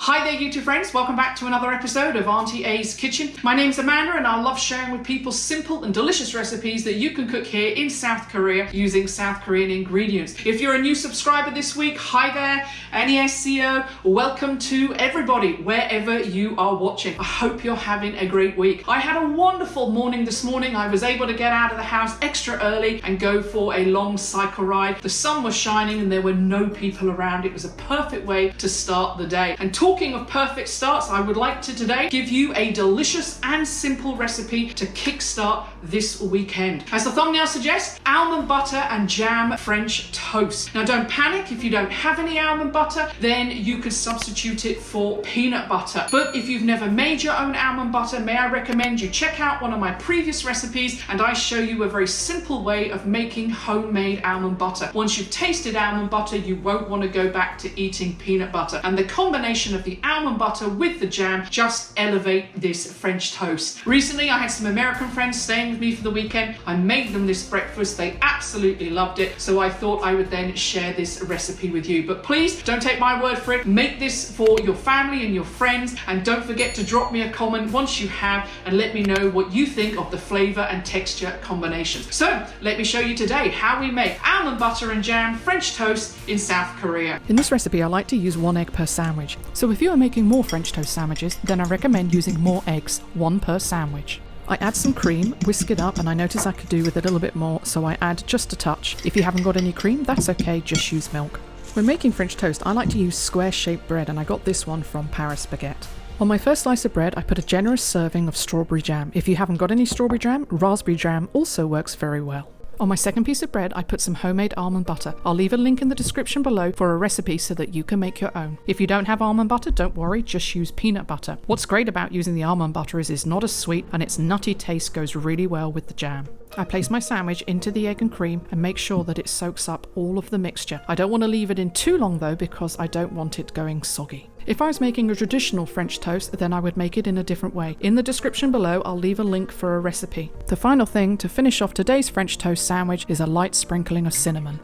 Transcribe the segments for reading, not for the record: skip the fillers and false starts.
Hi there YouTube friends, welcome back to another episode of Auntie A's Kitchen. My name's Amanda and I love sharing with people simple and delicious recipes that you can cook here in South Korea using South Korean ingredients. If you're a new subscriber this week, hi there, 안녕하세요, welcome to everybody wherever you are watching. I hope you're having a great week. I had a wonderful morning this morning. I was able to get out of the house extra early and go for a long cycle ride. The sun was shining and there were no people around. It was a perfect way to start the day. And talking of perfect starts, I would like to today give you a delicious and simple recipe to kickstart this weekend. As the thumbnail suggests, almond butter and jam French toast. Now don't panic if you don't have any almond butter, then you could substitute it for peanut butter. But if you've never made your own almond butter, may I recommend you check out one of my previous recipes and I show you a very simple way of making homemade almond butter. Once you've tasted almond butter, you won't want to go back to eating peanut butter. And the combination of the almond butter with the jam just elevate this French toast. Recently, I had some American friends staying with me for the weekend. I made them this breakfast. They absolutely loved it. So I thought I would then share this recipe with you. But please don't take my word for it. Make this for your family and your friends. And don't forget to drop me a comment once you have and let me know what you think of the flavor and texture combinations. So let me show you today how we make almond butter and jam French toast in South Korea. In this recipe, I like to use 1 egg per sandwich. So if you are making more French toast sandwiches, then I recommend using more eggs, 1 per sandwich. I add some cream, whisk it up, and I notice I could do with a little bit more, so I add just a touch. If you haven't got any cream, that's okay, just use milk. When making French toast, I like to use square-shaped bread, and I got this one from Paris Baguette. On my first slice of bread, I put a generous serving of strawberry jam. If you haven't got any strawberry jam, raspberry jam also works very well. On my second piece of bread, I put some homemade almond butter. I'll leave a link in the description below for a recipe so that you can make your own. If you don't have almond butter, don't worry, just use peanut butter. What's great about using the almond butter is it's not as sweet and its nutty taste goes really well with the jam. I place my sandwich into the egg and cream and make sure that it soaks up all of the mixture. I don't want to leave it in too long though because I don't want it going soggy. If I was making a traditional French toast, then I would make it in a different way. In the description below, I'll leave a link for a recipe. The final thing to finish off today's French toast sandwich is a light sprinkling of cinnamon.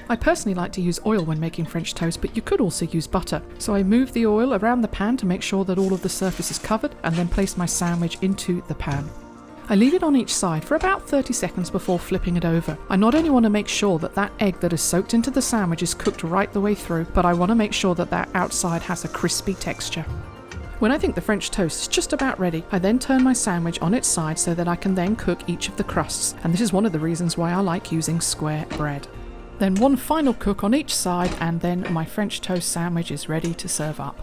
I personally like to use oil when making French toast, but you could also use butter. So I move the oil around the pan to make sure that all of the surface is covered and then place my sandwich into the pan. I leave it on each side for about 30 seconds before flipping it over. I not only want to make sure that that egg that is soaked into the sandwich is cooked right the way through, but I want to make sure that that outside has a crispy texture. When I think the French toast is just about ready, I then turn my sandwich on its side so that I can then cook each of the crusts, and this is one of the reasons why I like using square bread. Then one final cook on each side, and then my French toast sandwich is ready to serve up.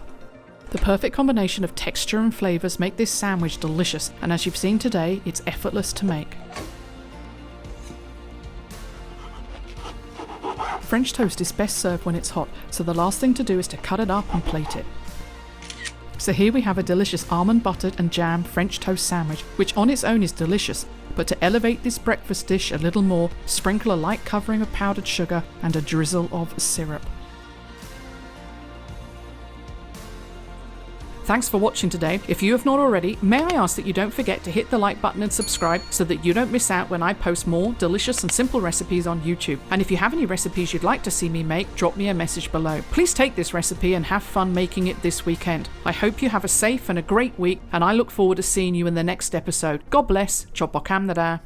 The perfect combination of texture and flavours make this sandwich delicious, and as you've seen today, it's effortless to make. French toast is best served when it's hot, so the last thing to do is to cut it up and plate it. So here we have a delicious almond buttered and jam French toast sandwich, which on its own is delicious, but to elevate this breakfast dish a little more, sprinkle a light covering of powdered sugar and a drizzle of syrup. Thanks for watching today. If you have not already, may I ask that you don't forget to hit the like button and subscribe so that you don't miss out when I post more delicious and simple recipes on YouTube. And if you have any recipes you'd like to see me make, drop me a message below. Please take this recipe and have fun making it this weekend. I hope you have a safe and a great week, and I look forward to seeing you in the next episode. God bless. Chopokam nara.